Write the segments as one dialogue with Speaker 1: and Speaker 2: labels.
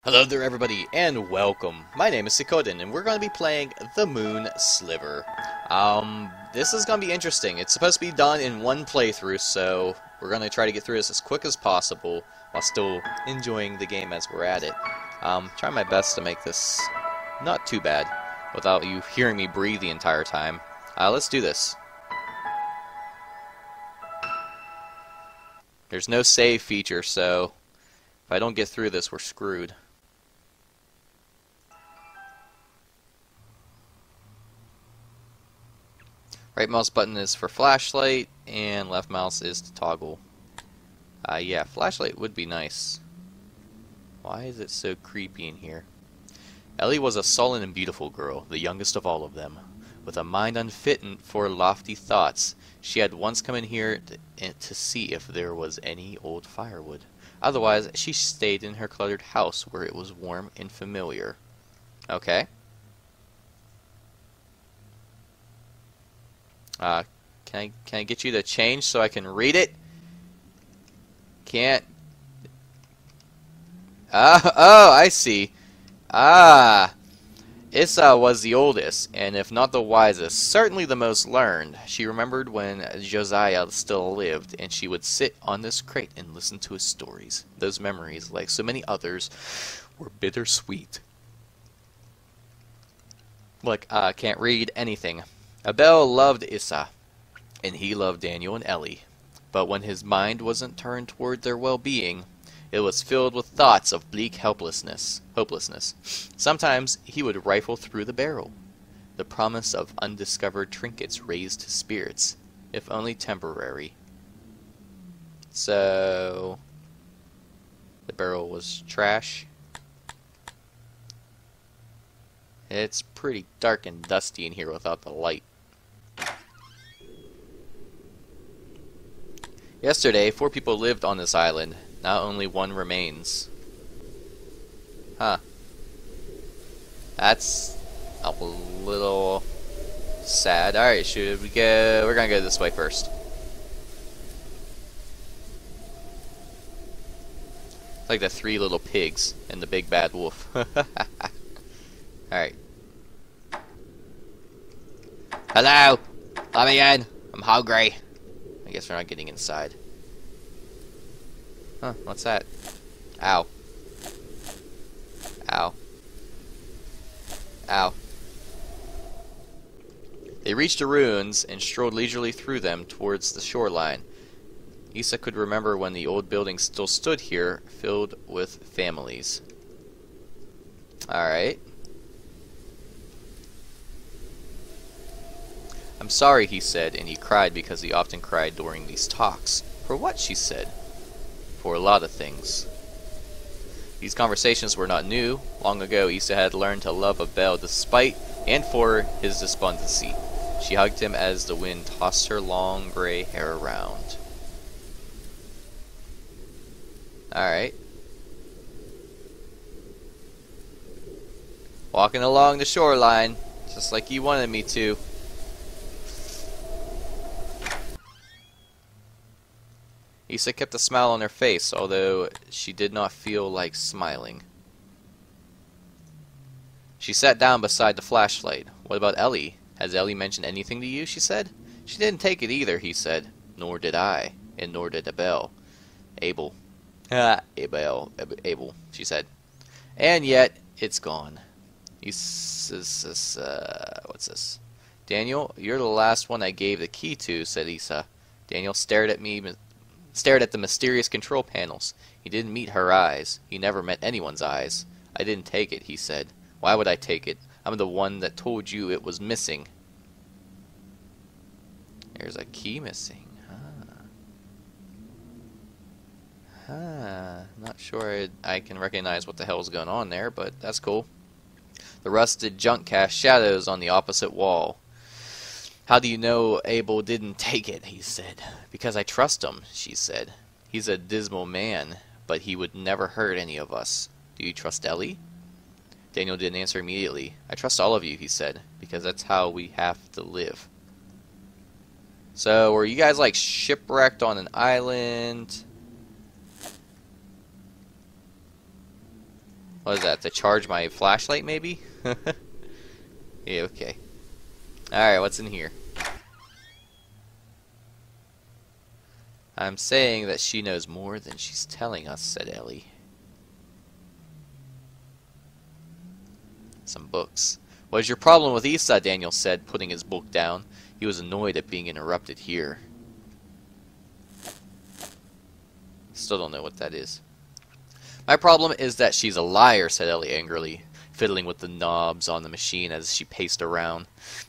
Speaker 1: Hello there everybody, and welcome. My name is Sikodin, and we're going to be playing the Moon Sliver. This is going to be interesting. It's supposed to be done in one playthrough, so we're going to try to get through this as quick as possible, while still enjoying the game as we're at it. Trying my best to make this not too bad, without you hearing me breathe the entire time. Let's do this. There's no save feature, so if I don't get through this, we're screwed. Right mouse button is for flashlight, and left mouse is to toggle. Yeah, flashlight would be nice. Why is it so creepy in here? Ellie was a sullen and beautiful girl, the youngest of all of them. With a mind unfit for lofty thoughts, she had once come in here to see if there was any old firewood. Otherwise, she stayed in her cluttered house where it was warm and familiar. Okay. Can I get you to change so I can read it? Can't. Oh, I see. Issa was the oldest, and if not the wisest, certainly the most learned. She remembered when Josiah still lived, and she would sit on this crate and listen to his stories. Those memories, like so many others, were bittersweet. Look, can't read anything. Abel loved Issa, and he loved Daniel and Ellie. But when his mind wasn't turned toward their well-being, it was filled with thoughts of bleak hopelessness. Sometimes he would rifle through the barrel. The promise of undiscovered trinkets raised his spirits, if only temporary. So, the barrel was trash. It's pretty dark and dusty in here without the light. Yesterday, 4 people lived on this island. Now only 1 remains. Huh. That's a little sad. Alright, should we go? We're gonna go this way first. It's like the 3 little pigs and the big bad wolf. Alright. Hello! Let me in! I'm hungry. I guess we're not getting inside. Huh, what's that? Ow. Ow. Ow. They reached the ruins and strolled leisurely through them towards the shoreline. Issa could remember when the old building still stood here, filled with families. Alright. I'm sorry, he said, and he cried because he often cried during these talks. For what, she said? For a lot of things. These conversations were not new. Long ago, Issa had learned to love Abel despite and for his despondency. She hugged him as the wind tossed her long gray hair around. Alright. Walking along the shoreline, just like you wanted me to. Issa kept a smile on her face, although she did not feel like smiling. She sat down beside the flashlight. What about Ellie? Has Ellie mentioned anything to you? She said. She didn't take it either, he said. Nor did I. And nor did Abel. Abel, she said. And yet, it's gone. What's this? Daniel, you're the last one I gave the key to, said Issa. Daniel stared at the mysterious control panels. He didn't meet her eyes. He never met anyone's eyes. I didn't take it, he said. Why would I take it? I'm the one that told you it was missing. There's a key missing. Not sure I can recognize what the hell's going on there, but that's cool. The rusted junk cast shadows on the opposite wall. How do you know Abel didn't take it, he said. Because I trust him, she said. He's a dismal man, but he would never hurt any of us. Do you trust Ellie? Daniel didn't answer immediately. I trust all of you, he said, because that's how we have to live. So, were you guys like shipwrecked on an island? What is that? To charge my flashlight, maybe? Yeah, okay. Alright, what's in here? I'm saying that she knows more than she's telling us, said Ellie. Some books. What is your problem with Issa? Daniel said, putting his book down. He was annoyed at being interrupted here. Still don't know what that is. My problem is that she's a liar, said Ellie angrily, fiddling with the knobs on the machine as she paced around.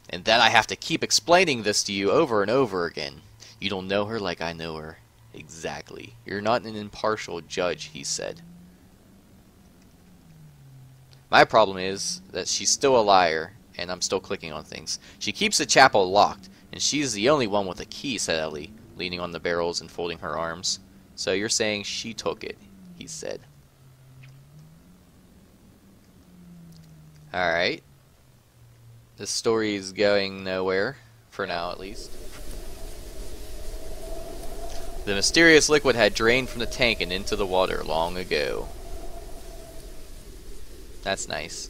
Speaker 1: And that I have to keep explaining this to you over and over again. You don't know her like I know her. Exactly. You're not an impartial judge, he said. My problem is that she's still a liar, and I'm still clicking on things. She keeps the chapel locked, and she's the only one with a key, said Ellie, leaning on the barrels and folding her arms. So you're saying she took it, he said. Alright. This story is going nowhere, for now at least. The mysterious liquid had drained from the tank and into the water long ago. That's nice.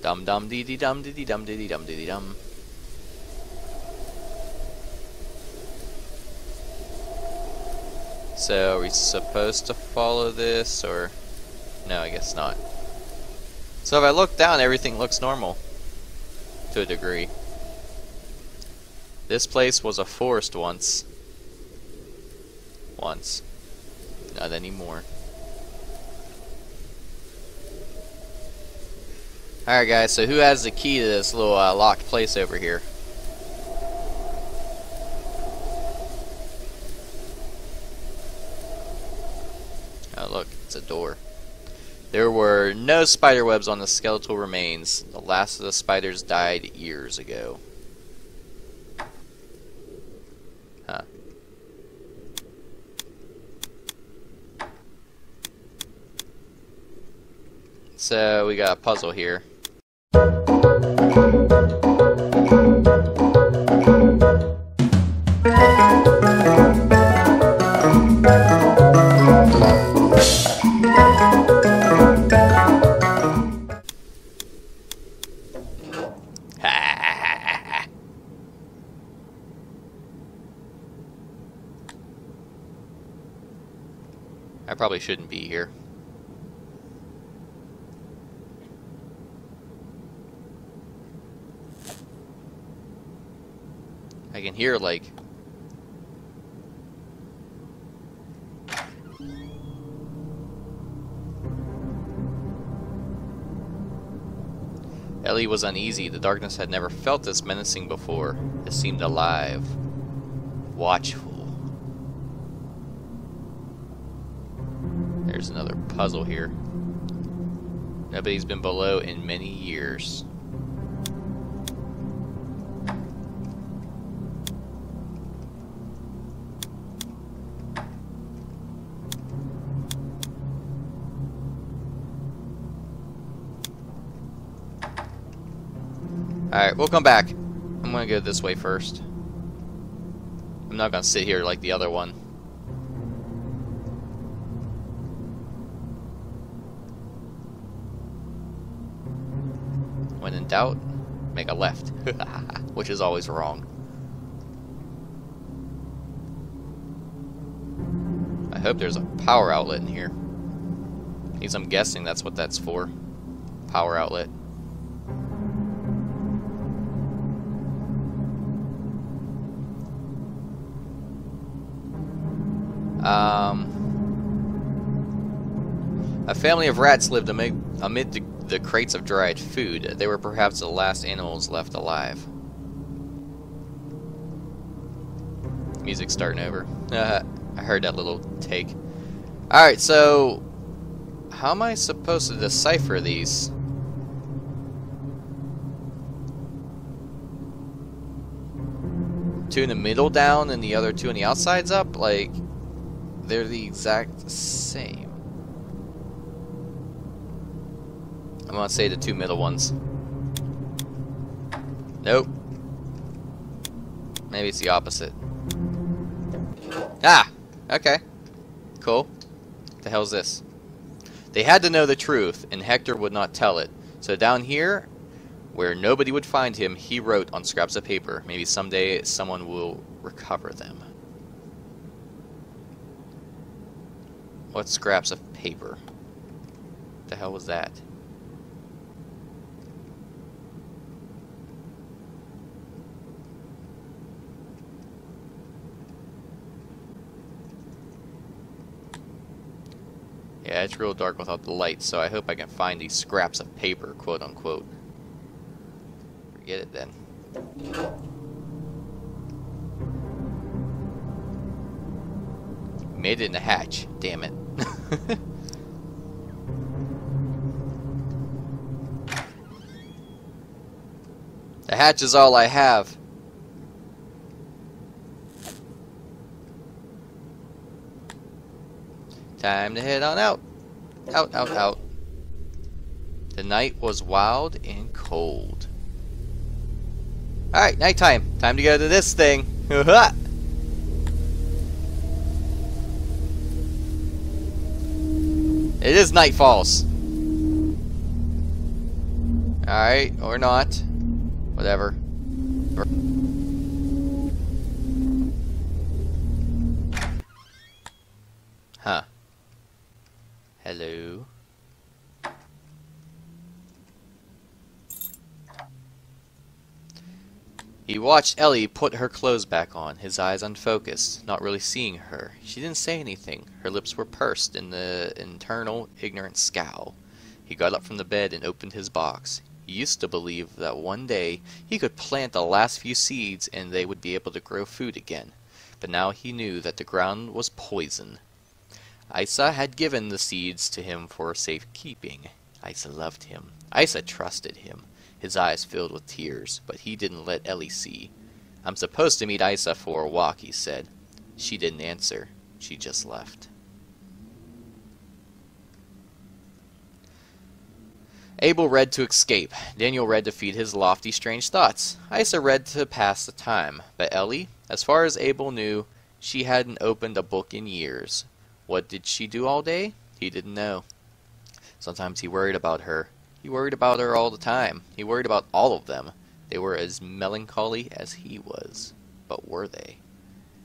Speaker 1: Dum dum dee dee dum dee dee dum dee dee dum dee dee dum. So, are we supposed to follow this, or... No, I guess not. So if I look down, everything looks normal. To a degree. This place was a forest once. Not anymore. Alright guys, so who has the key to this little locked place over here? Oh look, it's a door. There were no spider webs on the skeletal remains. The last of the spiders died years ago. Huh. So we got a puzzle here. I probably shouldn't be here. I can hear, like... Ellie was uneasy. The darkness had never felt this menacing before. It seemed alive. Watchful. There's another puzzle here. Nobody's been below in many years. Alright, we'll come back. I'm gonna go this way first. I'm not gonna sit here like the other one. When in doubt, make a left. Which is always wrong. I hope there's a power outlet in here. At least I'm guessing that's what that's for. Power outlet. A family of rats lived amid the crates of dried food. They were perhaps the last animals left alive. Music's starting over. I heard that little take. Alright, so... how am I supposed to decipher these? Two in the middle down and the other two on the outsides up? Like, they're the exact same. I'm gonna say the two middle ones. Nope. Maybe it's the opposite. Ah! Okay. Cool. What the hell's this? They had to know the truth, and Hector would not tell it. So down here, where nobody would find him, he wrote on scraps of paper. Maybe someday someone will recover them. What scraps of paper? What the hell was that? Yeah, it's real dark without the light, so I hope I can find these scraps of paper, quote unquote. Forget it then. Made it in the hatch. Damn it. The hatch is all I have. Time to head on out. Out, out, out. The night was wild and cold. Alright, nighttime. Time to go to this thing. It is nightfalls. Alright, or not. Whatever. Huh. Hello. He watched Ellie put her clothes back on, his eyes unfocused, not really seeing her. She didn't say anything. Her lips were pursed in the internal, ignorant scowl. He got up from the bed and opened his box. He used to believe that one day he could plant the last few seeds and they would be able to grow food again. But now he knew that the ground was poison. Isa had given the seeds to him for safekeeping. Isa loved him. Isa trusted him. His eyes filled with tears, but he didn't let Ellie see. "I'm supposed to meet Isa for a walk," he said. She didn't answer. She just left. Abel read to escape. Daniel read to feed his lofty, strange thoughts. Isa read to pass the time. But Ellie, as far as Abel knew, she hadn't opened a book in years. What did she do all day? He didn't know. Sometimes he worried about her. He worried about her all the time. He worried about all of them. They were as melancholy as he was. But were they?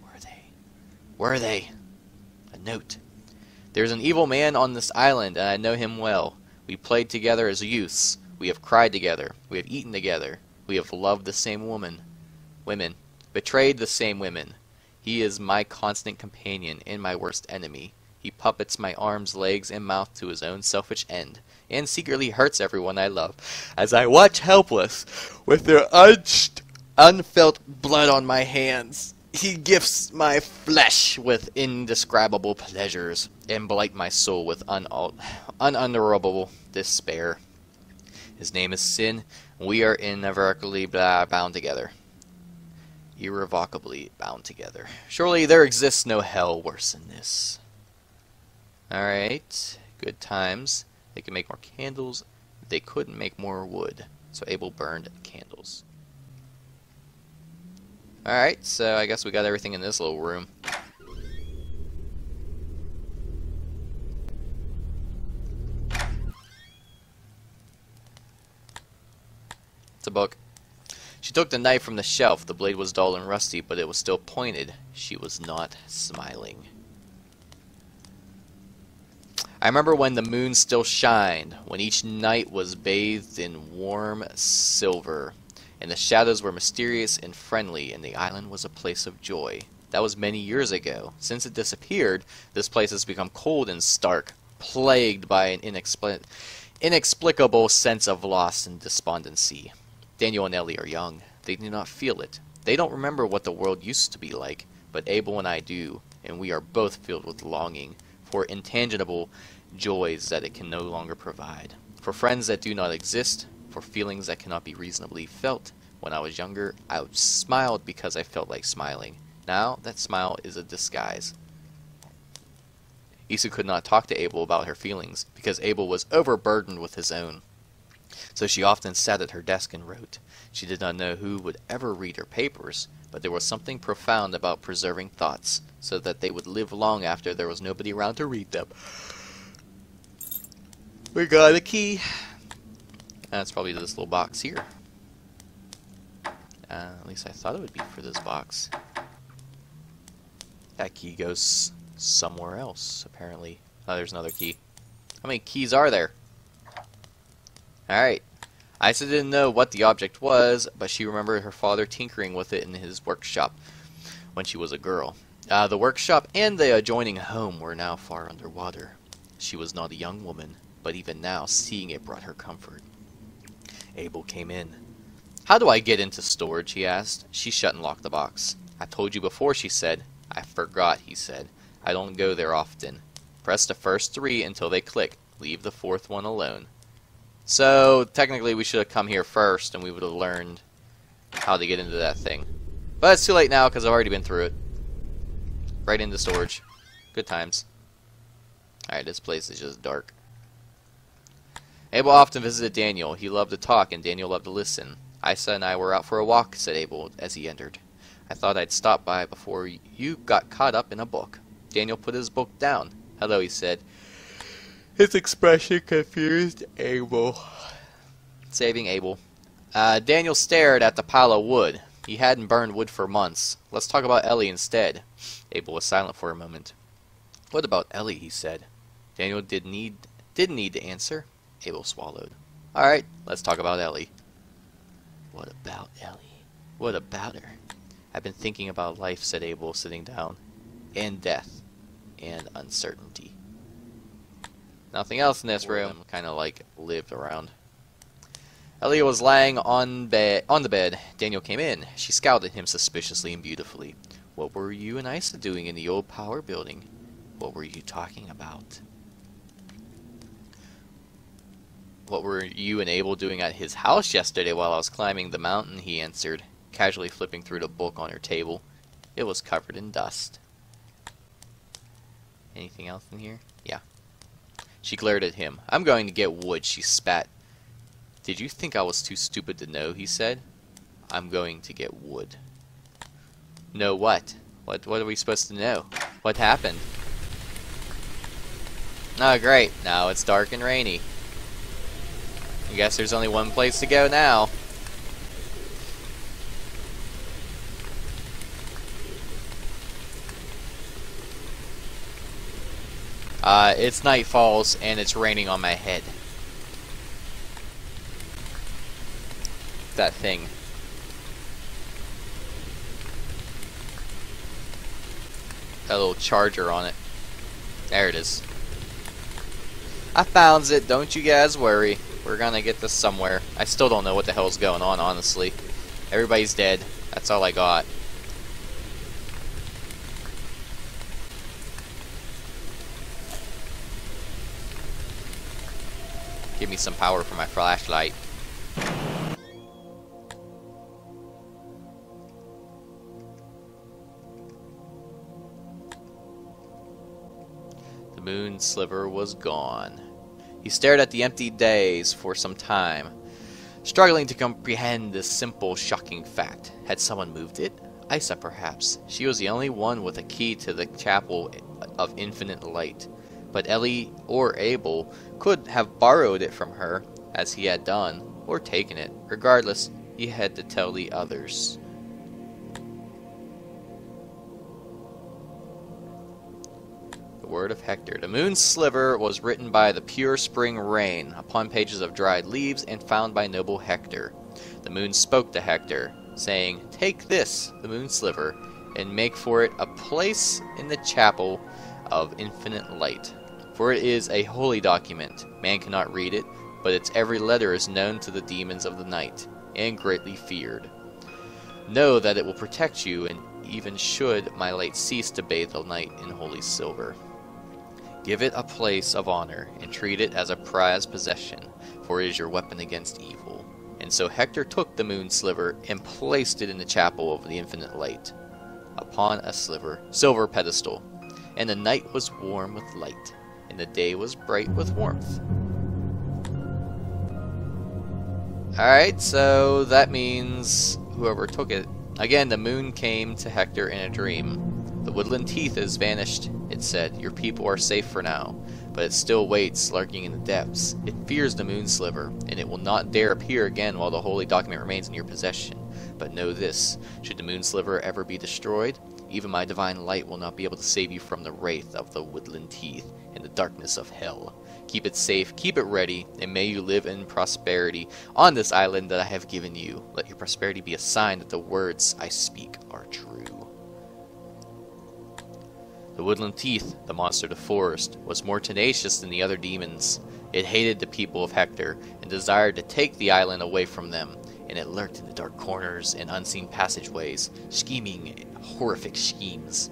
Speaker 1: Were they? Were they? A note. "There's an evil man on this island, and I know him well. We played together as youths. We have cried together. We have eaten together. We have loved the same women. Betrayed the same women. He is my constant companion and my worst enemy. He puppets my arms, legs, and mouth to his own selfish end, and secretly hurts everyone I love, as I watch helpless, with their unfelt blood on my hands. He gifts my flesh with indescribable pleasures, and blight my soul with unutterable despair. His name is Sin, and we are irrevocably bound together. Irrevocably bound together. Surely there exists no hell worse than this." Alright, good times. They can make more candles. They couldn't make more wood, so Abel burned candles. Alright, so I guess we got everything in this little room. It's a book. She took the knife from the shelf. The blade was dull and rusty, but it was still pointed. She was not smiling. "I remember when the moon still shined, when each night was bathed in warm silver, and the shadows were mysterious and friendly, and the island was a place of joy. That was many years ago. Since it disappeared, this place has become cold and stark, plagued by an inexplicable sense of loss and despondency. Daniel and Ellie are young. They do not feel it. They don't remember what the world used to be like, but Abel and I do, and we are both filled with longing for intangible joys that it can no longer provide, for friends that do not exist, for feelings that cannot be reasonably felt. When I was younger, I smiled because I felt like smiling. Now, that smile is a disguise." Isa could not talk to Abel about her feelings, because Abel was overburdened with his own. So she often sat at her desk and wrote. She did not know who would ever read her papers, but there was something profound about preserving thoughts, so that they would live long after there was nobody around to read them. We got a key. That's probably this little box here. At least I thought it would be for this box. That key goes somewhere else, apparently. Oh, there's another key. How many keys are there? Alright. Isa didn't know what the object was, but she remembered her father tinkering with it in his workshop when she was a girl. The workshop and the adjoining home were now far underwater. She was not a young woman, but even now, seeing it brought her comfort. Abel came in. "How do I get into storage?" he asked. She shut and locked the box. "I told you before," she said. "I forgot," he said. "I don't go there often. Press the first 3 until they click. Leave the 4th one alone." So, technically we should have come here first and we would have learned how to get into that thing. But it's too late now because I've already been through it. Right into storage. Good times. Alright, this place is just dark. Abel often visited Daniel. He loved to talk and Daniel loved to listen. "Isa and I were out for a walk," said Abel as he entered. "I thought I'd stop by before you got caught up in a book." Daniel put his book down. "Hello," he said. His expression confused Abel. Saving Abel. Daniel stared at the pile of wood. He hadn't burned wood for months. "Let's talk about Ellie instead." Abel was silent for a moment. "What about Ellie?" he said. Daniel didn't need to answer. Abel swallowed. "Alright, let's talk about Ellie." "What about Ellie? What about her?" "I've been thinking about life," said Abel, sitting down. "And death. And uncertainty." Nothing else in this room. Kind of like lived around. Ellie was lying on the bed. Daniel came in. She scowled at him suspiciously and beautifully. "What were you and Isa doing in the old power building?" "What were you talking about?" "What were you and Abel doing at his house yesterday while I was climbing the mountain?" he answered, casually flipping through the book on her table. It was covered in dust. Anything else in here? Yeah. She glared at him. "I'm going to get wood," she spat. "Did you think I was too stupid to know?" he said. "I'm going to get wood." "Know what? What are we supposed to know? What happened?" "Oh, great. Now it's dark and rainy. I guess there's only one place to go now." It's night falls and it's raining on my head. That thing. That little charger on it. There it is. I found it, don't you guys worry. We're gonna get this somewhere. I still don't know what the hell's going on, honestly. Everybody's dead. That's all I got. Give me some power for my flashlight. The moon sliver was gone. He stared at the empty days for some time, struggling to comprehend this simple, shocking fact. Had someone moved it? Isa, perhaps. She was the only one with a key to the chapel of infinite light. But Ellie or Abel could have borrowed it from her, as he had done, or taken it. Regardless, he had to tell the others. The word of Hector. The moon sliver was written by the pure spring rain upon pages of dried leaves and found by noble Hector. The moon spoke to Hector, saying, "Take this, the moon sliver, and make for it a place in the chapel of infinite light. For it is a holy document. Man cannot read it, but its every letter is known to the demons of the night, and greatly feared. Know that it will protect you, and even should my light cease to bathe the night in holy silver. Give it a place of honor, and treat it as a prized possession, for it is your weapon against evil." And so Hector took the moon sliver and placed it in the chapel of the infinite light, upon a silver pedestal. And the night was warm with light, and the day was bright with warmth. Alright, so that means whoever took it Again, the moon came to Hector in a dream. The woodland teeth has vanished, it said. Your people are safe for now. But it still waits, lurking in the depths. It fears the moon sliver, and it will not dare appear again while the holy document remains in your possession. But know this, should the moon sliver ever be destroyed, even my divine light will not be able to save you from the wraith of the woodland teeth and the darkness of hell. Keep it safe, keep it ready, and may you live in prosperity on this island that I have given you. Let your prosperity be a sign that the words I speak are true. The woodland teeth, the monster of the forest, was more tenacious than the other demons. It hated the people of Hector and desired to take the island away from them, and it lurked in the dark corners and unseen passageways, scheming horrific schemes.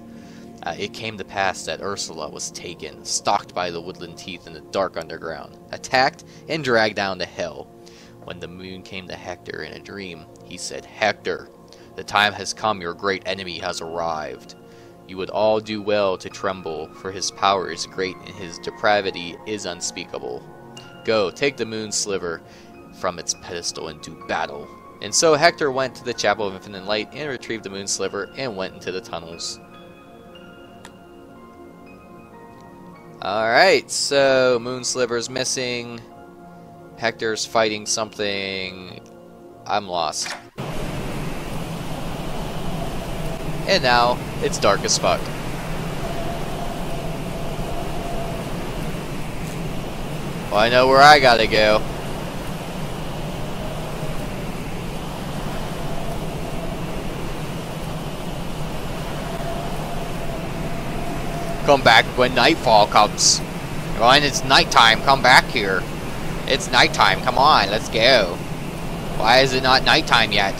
Speaker 1: It came to pass that Ursula was taken, stalked by the woodland teeth in the dark underground, attacked, and dragged down to hell. When the moon came to Hector in a dream, he said, Hector, the time has come, your great enemy has arrived. You would all do well to tremble, for his power is great and his depravity is unspeakable. Go, take the moon sliver from its pedestal and do battle. And so Hector went to the Chapel of Infinite Light and retrieved the moon sliver and went into the tunnels. Alright, so moon sliver's missing. Hector's fighting something. I'm lost. And now, it's dark as fuck. Well, I know where I gotta go. Come back when nightfall comes. When it's nighttime, come back here. It's nighttime, come on, let's go. Why is it not nighttime yet?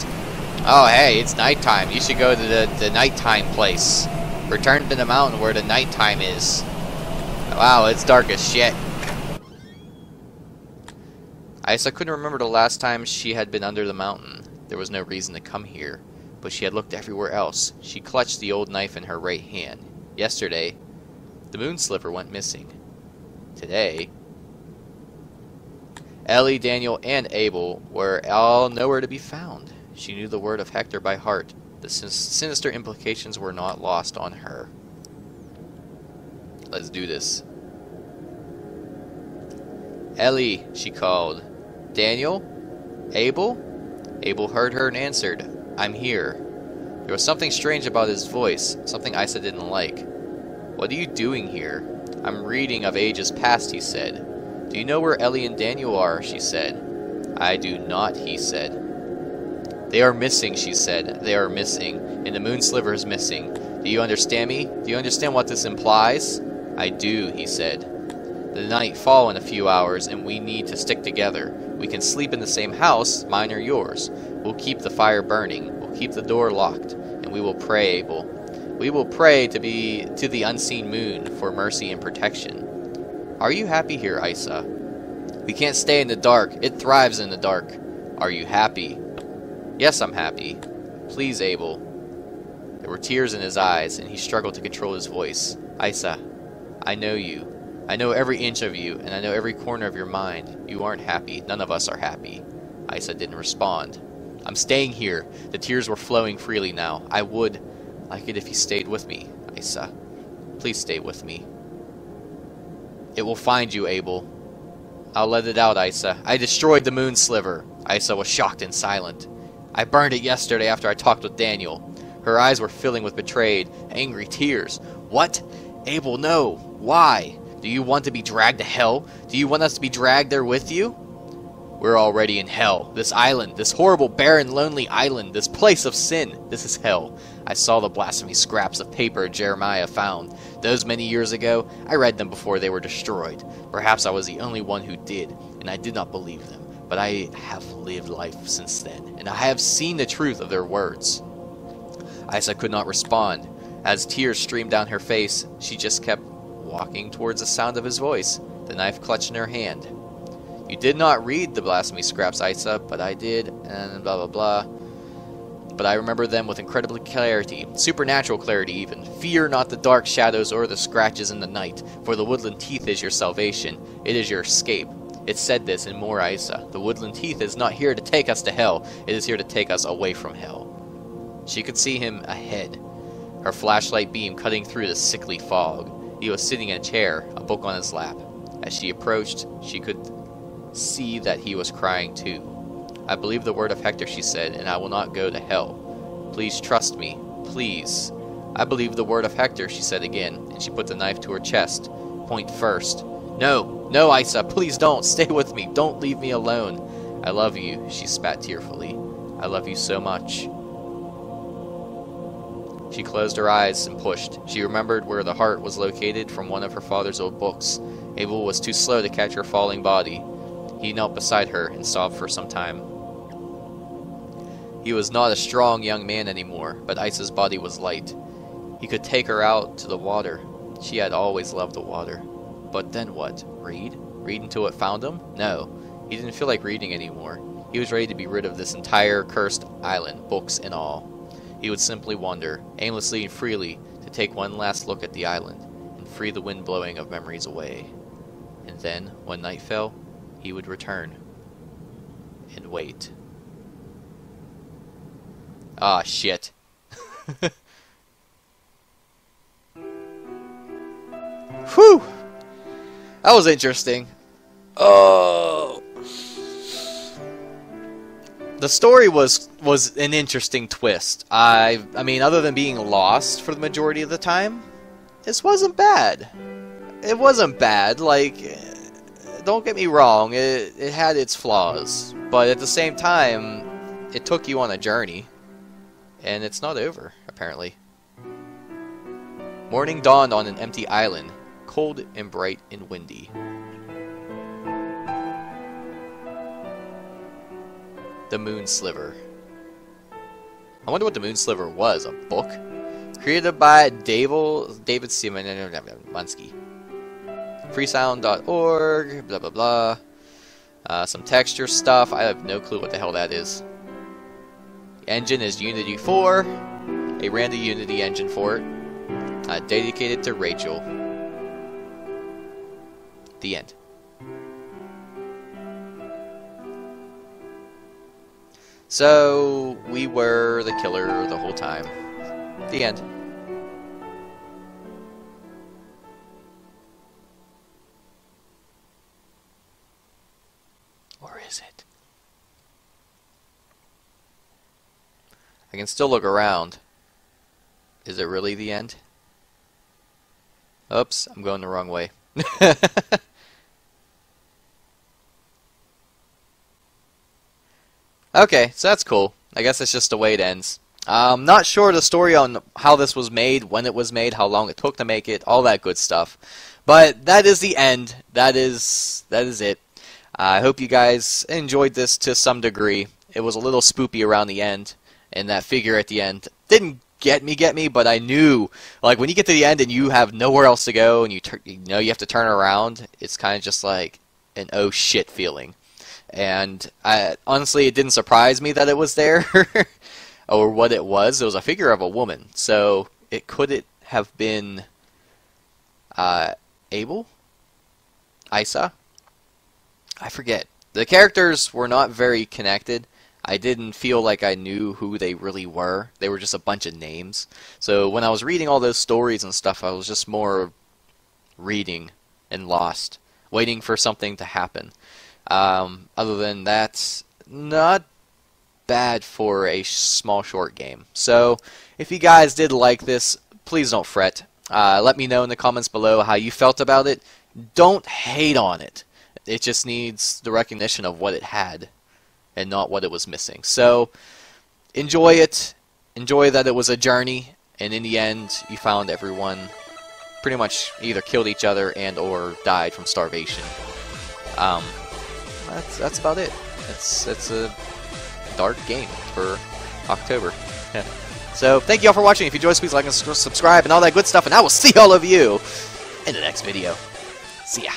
Speaker 1: Oh, hey, it's nighttime. You should go to the nighttime place. Return to the mountain where the nighttime is. Wow, it's dark as shit. I couldn't remember the last time she had been under the mountain. There was no reason to come here, but she had looked everywhere else. She clutched the old knife in her right hand. Yesterday, the moon sliver went missing. Today, Ellie, Daniel, and Abel were all nowhere to be found. She knew the word of Hector by heart. The sinister implications were not lost on her. Let's do this. Ellie, she called. Daniel? Abel? Abel heard her and answered, I'm here. There was something strange about his voice, something Isa didn't like. What are you doing here? I'm reading of ages past, he said. Do you know where Ellie and Daniel are? She said. I do not, he said. They are missing, she said. They are missing, and the moon sliver is missing. Do you understand me? Do you understand what this implies? I do, he said. The night fall in a few hours, and we need to stick together. We can sleep in the same house, mine or yours. We'll keep the fire burning. We'll keep the door locked, and we will pray, Abel. We will pray to the unseen moon for mercy and protection. Are you happy here, Isa? We can't stay in the dark. It thrives in the dark. Are you happy? Yes, I'm happy. Please, Abel. There were tears in his eyes, and he struggled to control his voice. Isa, I know you. I know every inch of you, and I know every corner of your mind. You aren't happy. None of us are happy. Isa didn't respond. I'm staying here. The tears were flowing freely now. I would like it if you stayed with me, Isa. Please stay with me. It will find you, Abel. I'll let it out, Isa. I destroyed the moon sliver. Isa was shocked and silent. I burned it yesterday after I talked with Daniel. Her eyes were filling with betrayed, angry tears. What? Abel, no. Why? Do you want to be dragged to hell? Do you want us to be dragged there with you? We're already in hell. This island, this horrible, barren, lonely island, this place of sin, this is hell. I saw the blasphemy scraps of paper Jeremiah found. Those many years ago, I read them before they were destroyed. Perhaps I was the only one who did, and I did not believe them. But I have lived life since then, and I have seen the truth of their words. Isa could not respond. As tears streamed down her face, she just kept walking towards the sound of his voice, the knife clutched in her hand. You did not read the blasphemy scraps, Isa, but I did, and blah blah blah. But I remember them with incredible clarity, supernatural clarity even. Fear not the dark shadows or the scratches in the night, for the woodland teeth is your salvation. It is your escape. It said this and more, Isa. The woodland teeth is not here to take us to hell. It is here to take us away from hell. She could see him ahead, her flashlight beam cutting through the sickly fog. He was sitting in a chair, a book on his lap. As she approached, she could see that he was crying too. "I believe the word of Hector," she said, "and I will not go to hell. Please trust me, please." "I believe the word of Hector," she said again, and she put the knife to her chest, point first. "No, no, Isa, please don't. Stay with me. Don't leave me alone. I love you," she spat tearfully. "I love you so much." She closed her eyes and pushed. She remembered where the heart was located from one of her father's old books. Abel was too slow to catch her falling body. He knelt beside her and sobbed for some time. He was not a strong young man anymore, but Isa's body was light. He could take her out to the water. She had always loved the water. But then what? Read? Read until it found him? No. He didn't feel like reading anymore. He was ready to be rid of this entire cursed island, books and all. He would simply wander, aimlessly and freely, to take one last look at the island, and free the wind blowing of memories away. And then, when night fell, he would return. And wait. Ah, shit. Whew! That was interesting. Oh! The story was an interesting twist. I mean, other than being lost for the majority of the time, this wasn't bad. It wasn't bad. Like, don't get me wrong, it had its flaws, but at the same time, it took you on a journey, and it's not over, apparently. Morning dawned on an empty island, cold and bright and windy. The Moon Sliver. I wonder what the Moon Sliver was. A book? Created by David Simonsky. Freesound.org, blah blah blah. Some texture stuff. I have no clue what the hell that is. The engine is Unity 4. They ran the Unity engine for it. Dedicated to Rachel. The end. So, we were the killer the whole time. The end. Or is it? I can still look around. Is it really the end? Oops, I'm going the wrong way. Okay, so that's cool. I guess it's just the way it ends. I'm not sure the story on how this was made, when it was made, how long it took to make it, all that good stuff. But that is the end. That is it. I hope you guys enjoyed this to some degree. It was a little spoopy around the end, and that figure at the end didn't get me, but I knew, like, when you get to the end and you have nowhere else to go, and you know you have to turn around, it's kind of just like an oh shit feeling. And honestly, it didn't surprise me that it was there, or what it was. It was a figure of a woman, so could it have been Abel? Isa? I forget. The characters were not very connected. I didn't feel like I knew who they really were. They were just a bunch of names. So when I was reading all those stories and stuff, I was just more reading and lost, waiting for something to happen. Other than that, not bad for a small short game. So if you guys did like this, please don't fret. Let me know in the comments below how you felt about it. Don't hate on it. It just needs the recognition of what it had and not what it was missing. So enjoy it. Enjoy that it was a journey, and in the end you found everyone pretty much either killed each other and or died from starvation. That's about it. It's a dark game for October. So thank you all for watching. If you enjoyed, please like and subscribe and all that good stuff, and I will see all of you in the next video. See ya.